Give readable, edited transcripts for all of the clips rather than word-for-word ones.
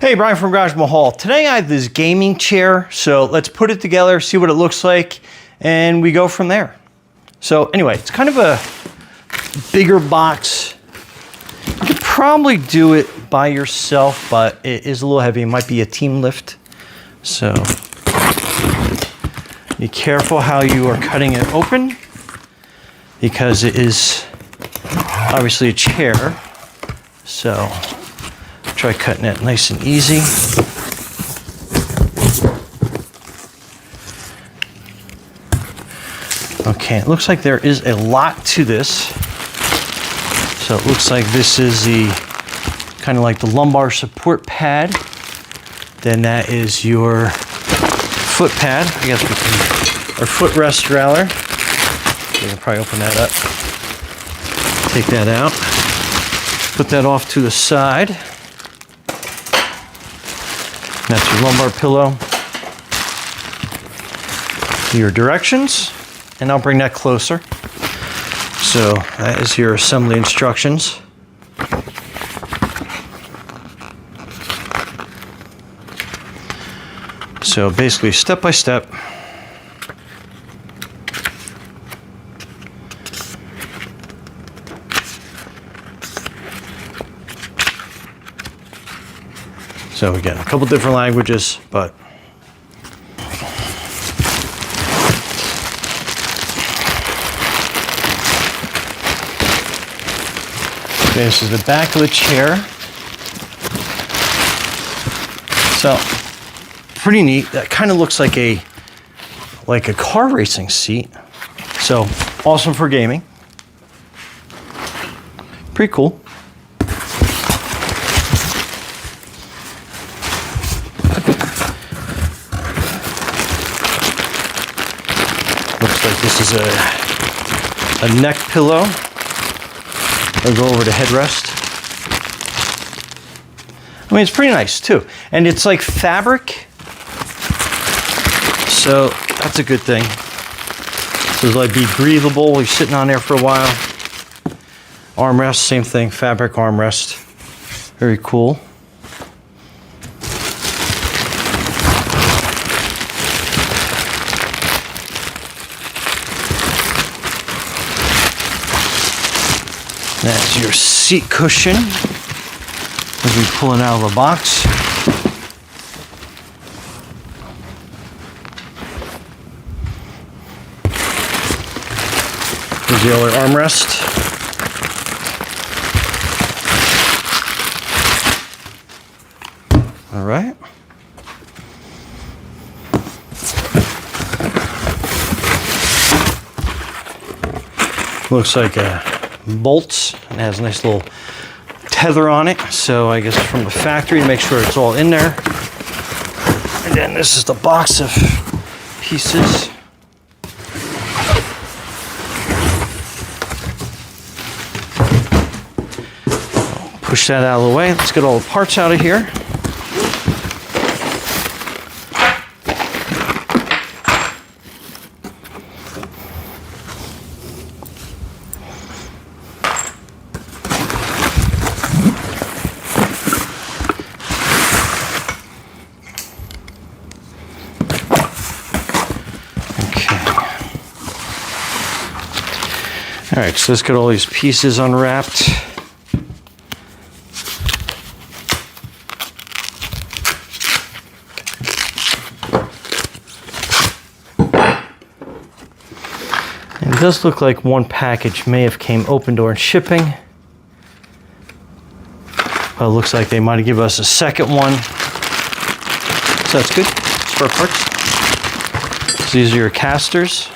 Hey, Brian from Garage Mahal. Today I have this gaming chair, so let's put it together, see what it looks like, and we go from there. So anyway, it's kind of a bigger box. You could probably do it by yourself, but it is a little heavy. It might be a team lift. So be careful how you are cutting it open, because it is obviously a chair. So try cutting it nice and easy. Okay, it looks like there is a lot to this. So it looks like this is the kind of like the lumbar support pad. Then that is your foot pad. I guess we can, or footrest rather. We can probably open that up. Take that out. Put that off to the side. That's your lumbar pillow. Your directions, and I'll bring that closer. So that is your assembly instructions. So basically step by step. So again, a couple different languages, but okay, this is the back of the chair. So pretty neat. That kind of looks like a car racing seat. So awesome for gaming. Pretty cool. Looks like this is a neck pillow. I'll go over to headrest. I mean, it's pretty nice too. And it's like fabric. So that's a good thing. So it'll like be breathable. You're sitting on there for a while. Armrest, same thing, fabric armrest. Very cool. That's your seat cushion as we pull it out of the box. Here's the other armrest. All right. Looks like bolts, and it has a nice little tether on it. So I guess from the factory to make sure it's all in there. And then this is the box of pieces. Push that out of the way. Let's get all the parts out of here. All right, so let's get all these pieces unwrapped. And it does look like one package may have came open during shipping. Well, it looks like they might have given us a second one. So that's good. Spare parts. So these are your casters.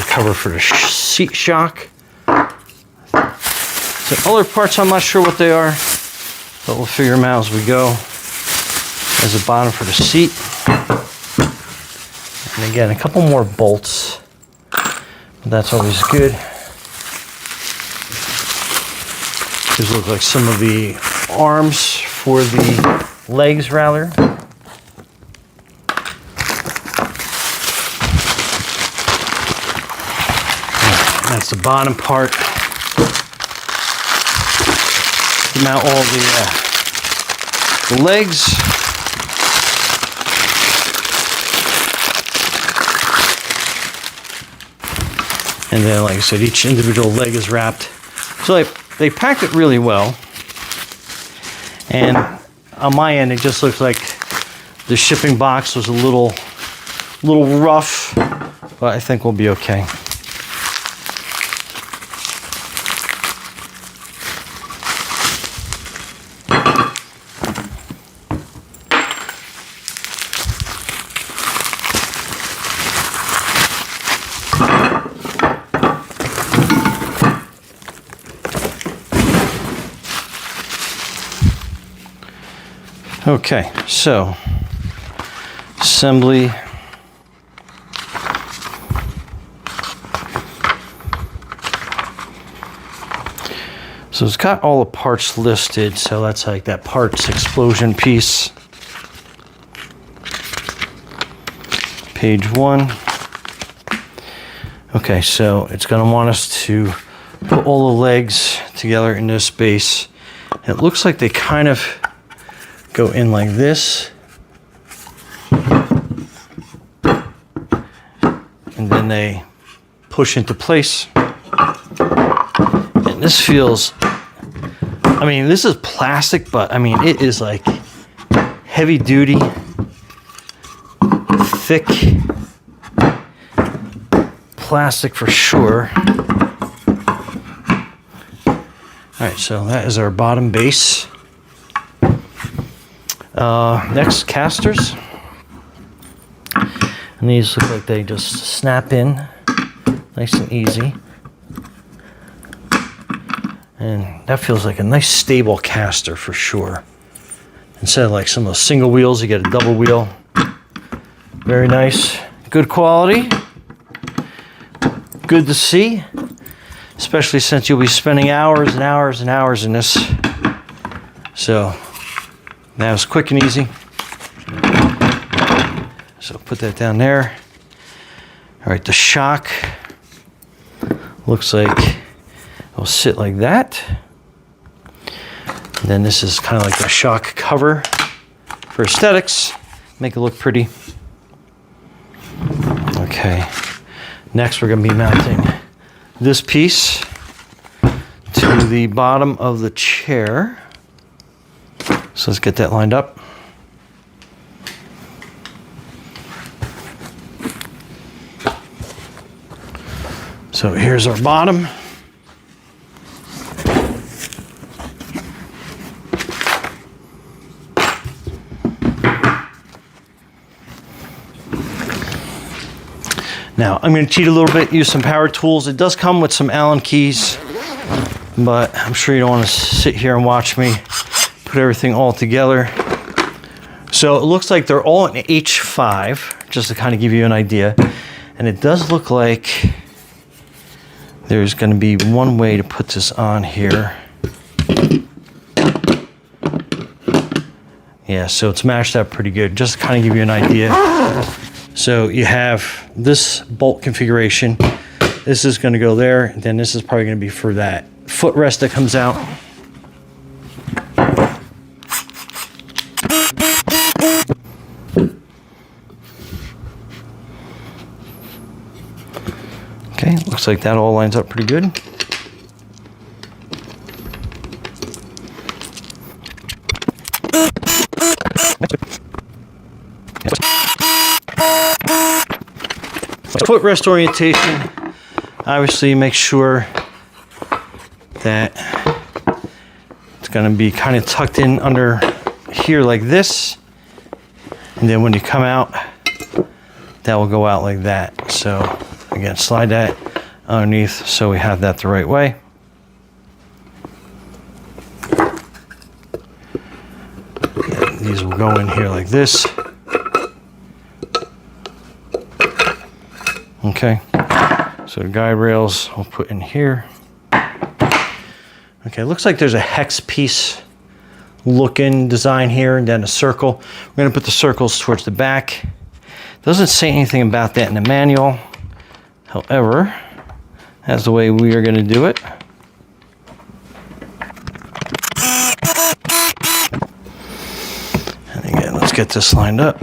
Cover for the seat shock. So other parts, I'm not sure what they are, but we'll figure them out as we go. There's a bottom for the seat. And again, a couple more bolts. That's always good. These look like some of the arms for the legs, rather. That's the bottom part. Mount all the legs. And then, like I said, each individual leg is wrapped. So they packed it really well. And on my end, it just looks like the shipping box was a little rough, but I think we'll be okay. Okay, so assembly. So it's got all the parts listed. So that's like that parts explosion piece. Page 1. Okay, so it's going to want us to put all the legs together in this base. It looks like they kind of go in like this, and then they push into place. And this feels, I mean, this is plastic, but I mean, it is like heavy duty, thick plastic for sure. All right, so that is our bottom base. Next, casters. And these look like they just snap in nice and easy. And that feels like a nice stable caster for sure. Instead of like some of those single wheels, you get a double wheel. Very nice. Good quality. Good to see. Especially since you'll be spending hours and hours and hours in this. So that was quick and easy. So put that down there. All right, the shock looks like it'll sit like that. And then this is kind of like a shock cover for aesthetics. Make it look pretty. Okay, next we're gonna be mounting this piece to the bottom of the chair. So let's get that lined up. So here's our bottom. Now I'm going to cheat a little bit, use some power tools. It does come with some Allen keys, but I'm sure you don't want to sit here and watch me put everything all together. So it looks like they're all in H5, just to kind of give you an idea. And it does look like there's going to be one way to put this on here. Yeah, so it's matched up pretty good, just to kind of give you an idea. So you have this bolt configuration. This is going to go there, and then this is probably going to be for that footrest that comes out. Okay, looks like that all lines up pretty good. Footrest orientation, obviously make sure that it's going to be kind of tucked in under here like this, and then when you come out, that will go out like that. So again, slide that underneath so we have that the right way. And these will go in here like this. Okay, so the guide rails we'll put in here. Okay, looks like there's a hex piece looking design here, and then a circle. We're going to put the circles towards the back. Doesn't say anything about that in the manual. However, That's the way we are going to do it. And again, let's get this lined up.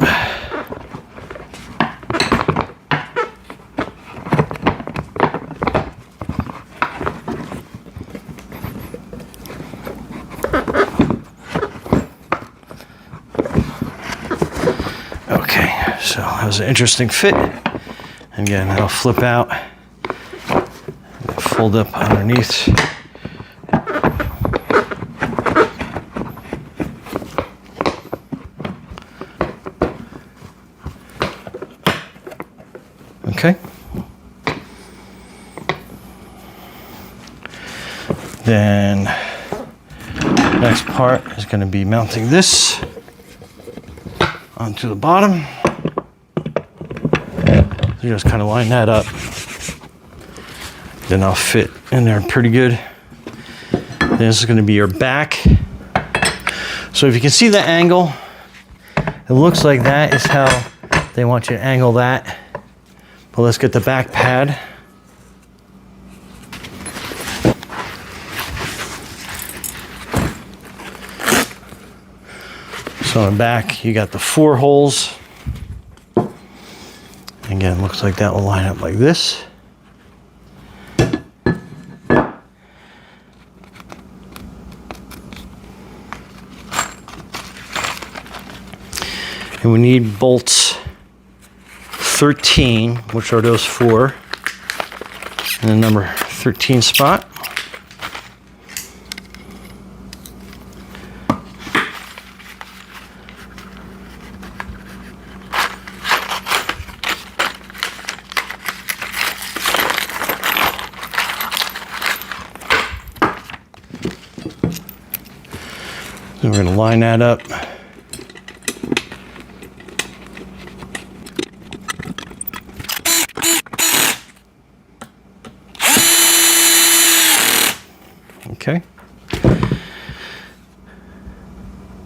Okay, so that was an interesting fit. And again, that'll flip out, fold up underneath. Okay. Then next part is going to be mounting this onto the bottom. So just kind of line that up. Then I'll fit in there pretty good. Then this is going to be your back. So if you can see the angle, it looks like that is how they want you to angle that. But let's get the back pad. So on the back, you got the 4 holes. Again, looks like that will line up like this. And we need bolts 13, which are those 4, in the number 13 spot. So we're going to line that up. Okay.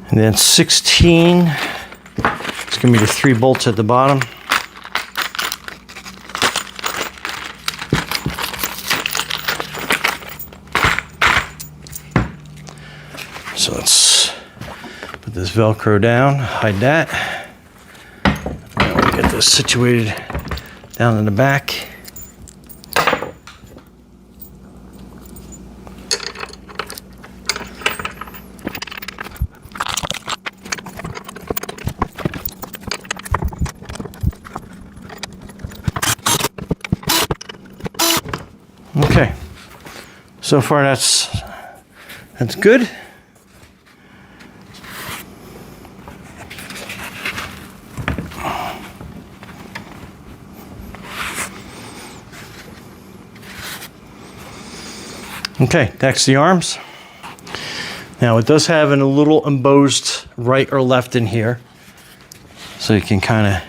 And then 16, it's going to be the 3 bolts at the bottom. So let's put this Velcro down, hide that. Now we'll get this situated down in the back. Okay, so far that's good. Okay, next the arms. Now it does have a little embossed right or left in here, so you can kind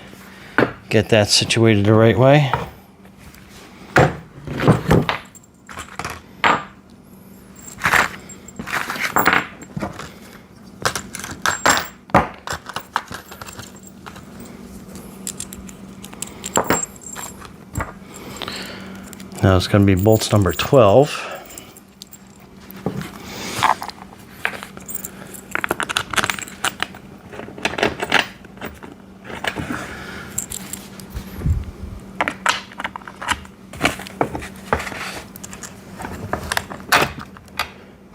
of get that situated the right way. Now it's going to be bolts number 12.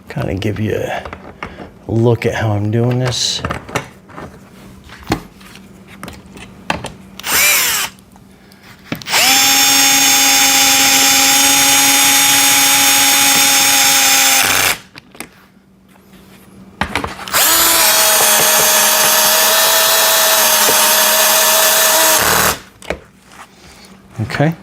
Kind of give you a look at how I'm doing this. Okay.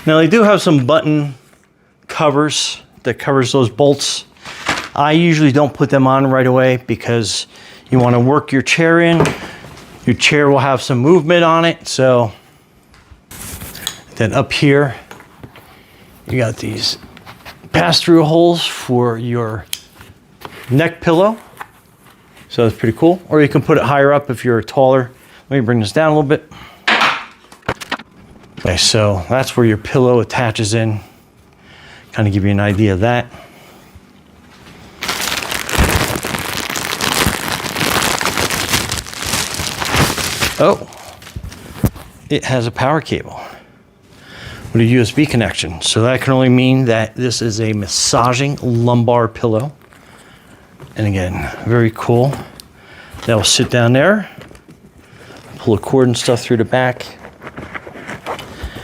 Now they do have some button covers that covers those bolts. I usually don't put them on right away because you want to work your chair in. Your chair will have some movement on it. So then up here, you got these pass-through holes for your neck pillow. So that's pretty cool. Or you can put it higher up if you're taller. Let me bring this down a little bit. Okay, so that's where your pillow attaches in. Kind of give you an idea of that. Oh, it has a power cable with a USB connection. So that can only mean that this is a massaging lumbar pillow. And again, very cool. That will sit down there, pull a cord and stuff through the back.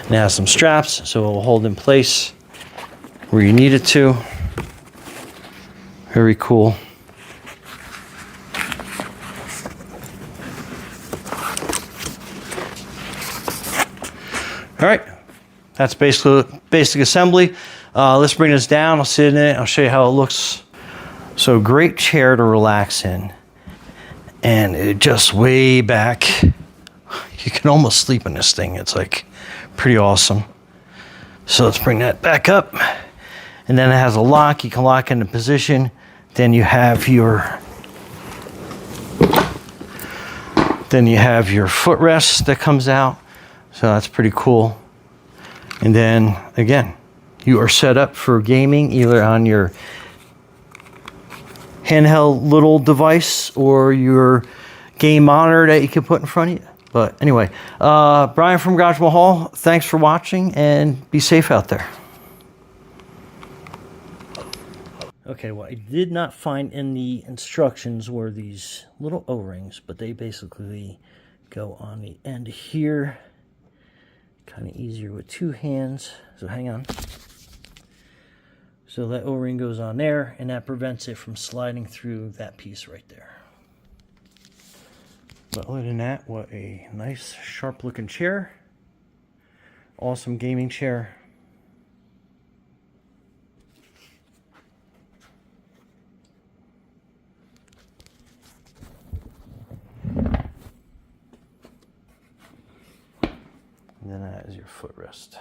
And it has some straps, so it will hold in place where you need it to. Very cool. All right, that's basically basic assembly. Let's bring this down. I'll sit in it. I'll show you how it looks. So great chair to relax in. And it just way back. You can almost sleep in this thing. It's like pretty awesome. So let's bring that back up. And then it has a lock. You can lock into position. Then you have your footrest that comes out. So that's pretty cool. And then again, you are set up for gaming either on your handheld little device or your game monitor that you can put in front of you. But anyway, Brian from Garage Mahal, thanks for watching and be safe out there. Okay, what I did not find in the instructions were these little O-rings, but they basically go on the end here. Kind of easier with two hands, so hang on. So that O-ring goes on there, and that prevents it from sliding through that piece right there. But other than that, what a nice, sharp-looking chair. Awesome gaming chair. And then that is your footrest.